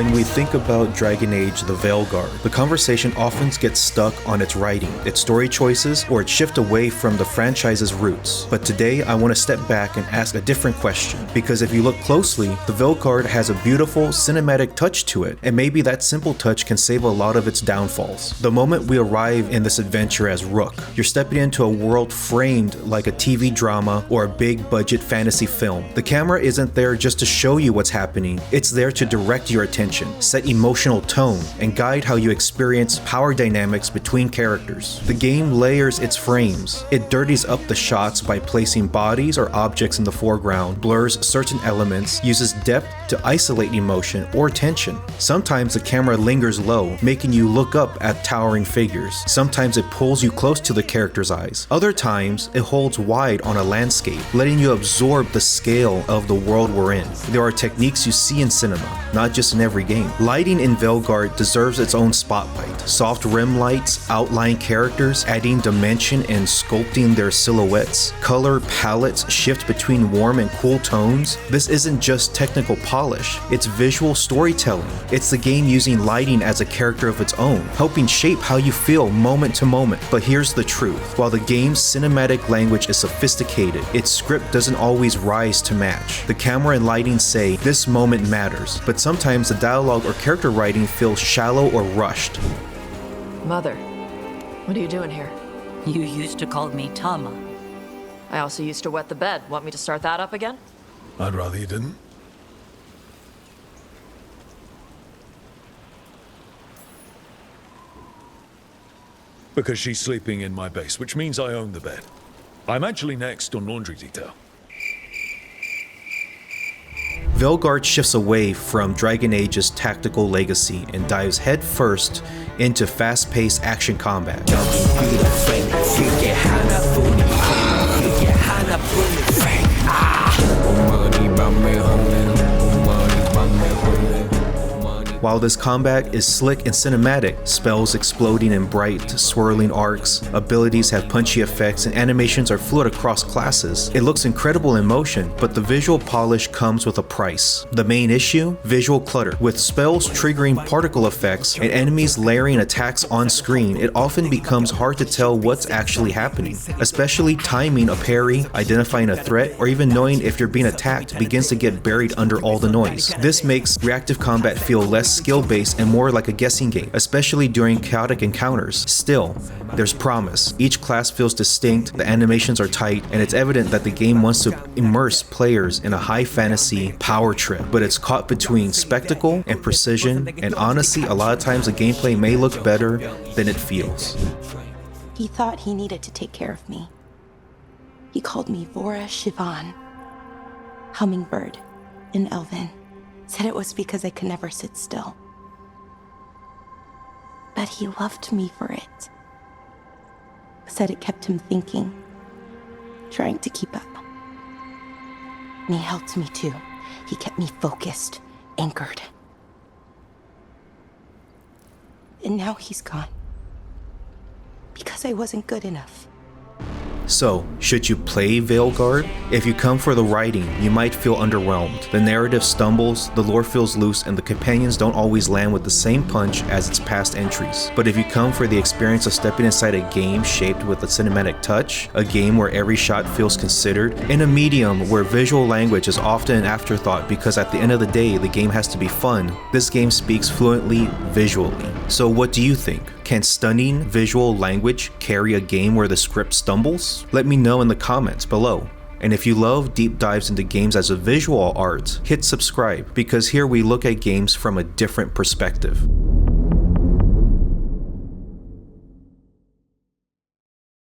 When we think about Dragon Age the Veilguard, the conversation often gets stuck on its writing, its story choices, or its shift away from the franchise's roots. But today I want to step back and ask a different question, because if you look closely, the Veilguard has a beautiful cinematic touch to it, and maybe that simple touch can save a lot of its downfalls. The moment we arrive in this adventure as Rook, you're stepping into a world framed like a TV drama or a big budget fantasy film. The camera isn't there just to show you what's happening, it's there to direct your attention, set emotional tone, and guide how you experience power dynamics between characters. The game layers its frames. It dirties up the shots by placing bodies or objects in the foreground, blurs certain elements, uses depth to isolate emotion or tension. Sometimes the camera lingers low, making you look up at towering figures. Sometimes it pulls you close to the character's eyes. Other times, it holds wide on a landscape, letting you absorb the scale of the world we're in. There are techniques you see in cinema, not just in every game. Lighting in Veilguard deserves its own spotlight. Soft rim lights outline characters, adding dimension and sculpting their silhouettes. Color palettes shift between warm and cool tones. This isn't just technical polish, it's visual storytelling. It's the game using lighting as a character of its own, helping shape how you feel moment to moment. But here's the truth. While the game's cinematic language is sophisticated, its script doesn't always rise to match. The camera and lighting say, this moment matters, but sometimes the dialogue or character writing feels shallow or rushed. Mother, what are you doing here? You used to call me Tama. I also used to wet the bed. Want me to start that up again? I'd rather you didn't. Because she's sleeping in my base, which means I own the bed. I'm actually next on laundry detail. Veilguard shifts away from Dragon Age's tactical legacy and dives headfirst into fast-paced action combat. While this combat is slick and cinematic, spells exploding in bright, swirling arcs, abilities have punchy effects, and animations are fluid across classes, it looks incredible in motion, but the visual polish comes with a price. The main issue? Visual clutter. With spells triggering particle effects and enemies layering attacks on screen, it often becomes hard to tell what's actually happening. Especially timing a parry, identifying a threat, or even knowing if you're being attacked begins to get buried under all the noise. This makes reactive combat feel less skill-based and more like a guessing game, especially during chaotic encounters. Still, there's promise. Each class feels distinct, the animations are tight, and it's evident that the game wants to immerse players in a high fantasy power trip, but it's caught between spectacle and precision, and honestly, a lot of times the gameplay may look better than it feels. He thought he needed to take care of me. He called me Vora Shivan, hummingbird in Elven. Said it was because I could never sit still. But he loved me for it. Said it kept him thinking, trying to keep up. And he helped me too. He kept me focused, anchored. And now he's gone. Because I wasn't good enough. So, should you play Veilguard? If you come for the writing, you might feel underwhelmed. The narrative stumbles, the lore feels loose, and the companions don't always land with the same punch as its past entries. But if you come for the experience of stepping inside a game shaped with a cinematic touch, a game where every shot feels considered, in a medium where visual language is often an afterthought because at the end of the day, the game has to be fun, this game speaks fluently visually. So what do you think? Can stunning visual language carry a game where the script stumbles? Let me know in the comments below. And if you love deep dives into games as a visual art, hit subscribe, because here we look at games from a different perspective.